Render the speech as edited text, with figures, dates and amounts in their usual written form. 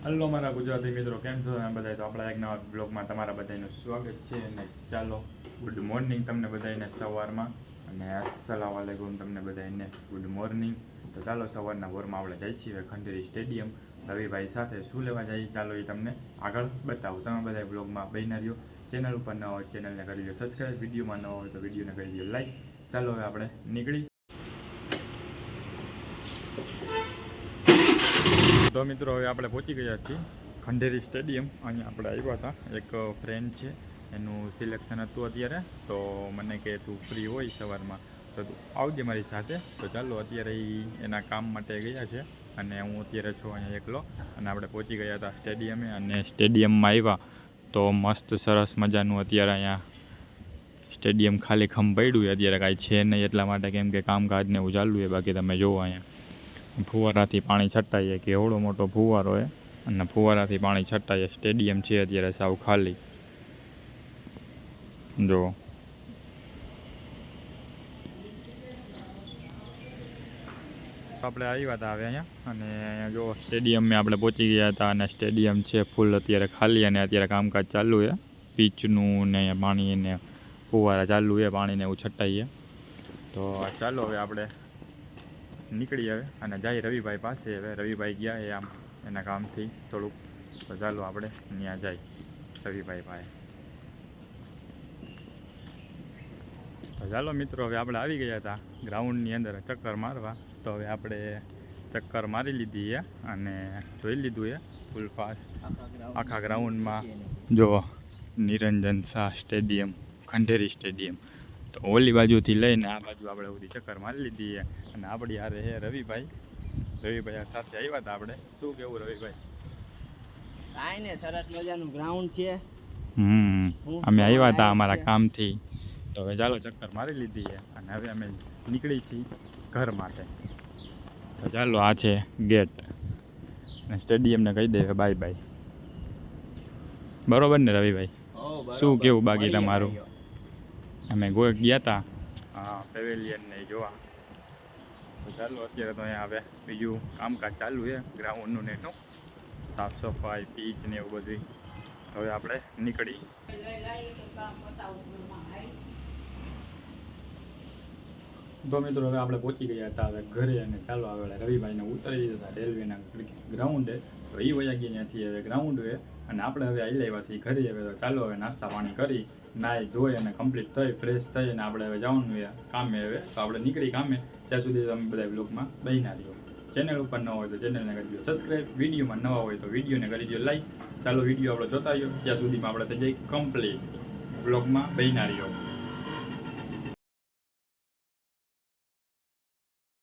Hello મારા ગુજરાતી મિત્રો, કેમ છો તમે બધા? તો આપણા એક નવા બ્લોગમાં તમારા બધાનું સ્વાગત છે. અને ચાલો, ગુડ મોર્નિંગ તમને બધાને સવારમાં, અને અસ્સલામ વાલેકુમ તમને બધાને ગુડ મોર્નિંગ. તો ચાલો, સવારના વોરમાં આપણે જઈએ છીએ ખંડેરી સ્ટેડિયમ રવિભાઈ સાથે. શું લેવા જઈએ ચાલો એ તમને આગળ બતાવું. તમે બધા બ્લોગમાં બન્યા રહ્યો. ચેનલ ઉપર ન હોય ચેનલને કરી લો સબસ્ક્રાઈબ, વિડીયોમાં ન હોય તો વિડીયોને કરી દો લાઈક. ચાલો હવે આપણે નીકળી. તો મિત્રો, હવે આપણે પહોંચી ગયા છીએ ખંડેરી સ્ટેડિયમ. અહીંયા આપણે આવ્યા હતા, એક ફ્રેન્ડ છે એનું સિલેક્શન હતું અત્યારે, તો મને કે તું ફ્રી હોય સવારમાં તો તું આવજે મારી સાથે. તો ચાલો, અત્યારે એના કામ માટે ગયા છે અને હું અત્યારે છું અહીંયા એકલો. અને આપણે પહોંચી ગયા હતા સ્ટેડિયમે, અને સ્ટેડિયમમાં આવ્યા તો મસ્ત સરસ મજાનું અત્યારે અહીંયા સ્ટેડિયમ ખાલી ખમ પડ્યું. અત્યારે કાંઈ છે નહીં, એટલા માટે કેમ કે કામકાજને એવું ચાલુ છે. બાકી તમે જુઓ અહીંયા ફુવારાથી પાણી છટાઈએ, કે એવડો મોટો ફુવારો છે અને ફુવારાથી પાણી છટાઈએ. સ્ટેડિયમ છે અત્યારે સાવ ખાલી. જો આપણે આવ્યા હતા હવે અહીંયા, અને અહીંયા જો સ્ટેડિયમમાં આપણે પહોંચી ગયા હતા, અને સ્ટેડિયમ છે ફૂલ અત્યારે ખાલી, અને અત્યારે કામકાજ ચાલુ છે પીચનું ને પાણી ને ફુવારા ચાલુ છે, પાણીને એવું છટાઈએ. તો ચાલો હવે આપણે નીકળી આવે અને જાય રવિભાઈ પાસે. હવે રવિભાઈ ગયા એ આમ એના કામથી થોડુંક, તો ચાલો આપણે ત્યાં જાય રવિભાઈ પાસે. તો ચાલો મિત્રો, હવે આપણે આવી ગયા હતા ગ્રાઉન્ડની અંદર ચક્કર મારવા. તો હવે આપણે ચક્કર મારી લીધી છે અને જોઈ લીધું છે ફૂલ ફાસ્ટ આખા ગ્રાઉન્ડમાં. જો નિરંજન શાહ સ્ટેડિયમ, ખંડેરી સ્ટેડિયમ. તો ઓલી બાજુથી લઈને આ બાજુ આપણે બધી ચક્કર મારી લીધી છે. અને આપણી યારે હે રવિભાઈ. રવિભાઈ સાથે આવ્યા હતા આપણે. શું કેવું રવિભાઈ? કાંઈ ને, સરસ મજાનું ગ્રાઉન્ડ છે. અમે આવ્યા હતા અમારા કામથી. તો હવે ચાલો, ચક્કર મારી લીધી છે અને હવે અમે નીકળી છીએ ઘર માટે. તો ચાલો, આ છે ગેટ, અને સ્ટેડિયમને કહી દે બાય બાય. બરોબર ને રવિભાઈ? શું કેવું બાકી તમારું? અમે ગયા હતા પેવેલિયનને જોવા. તો ચાલો, અત્યારે તો અહીંયા હવે બીજું કામકાજ ચાલુ છે ગ્રાઉન્ડનું ને એનું, સાફ સફાઈ, પીચ ને એવું બધું. હવે આપણે નીકળી. તો મિત્રો, હવે આપણે પહોંચી ગયા હતા હવે ઘરે, અને ચાલો હવે રવિભાઈને ઉતારી દીધા હતા રેલવેના ગ્રાઉન્ડે. તો એ વયા ગયા ત્યાંથી હવે ગ્રાઉન્ડ હોય, અને આપણે હવે આવી આવ્યા છીએ ઘરે. હવે તો ચાલો, હવે નાસ્તા પાણી કરી, નાહી ધોઈ અને કમ્પ્લીટ થઈ, ફ્રેશ થઈ, અને આપણે હવે જવાનું હોય કામે. હવે તો આપણે નીકળી કામે. ત્યાં સુધી તમે બધા બ્લોગમાં બન્યા રહ્યો. ચેનલ ઉપર ન હોય તો ચેનલને કરી દો સબસ્ક્રાઈબ, વિડીયોમાં નવા હોય તો વિડીયોને કરી દો લાઈક. ચાલો, વિડીયો આપણે જોતા રહ્યો, ત્યાં સુધીમાં આપણે થઈ જાય કમ્પ્લીટ. બ્લોગમાં બન્યા રહ્યો.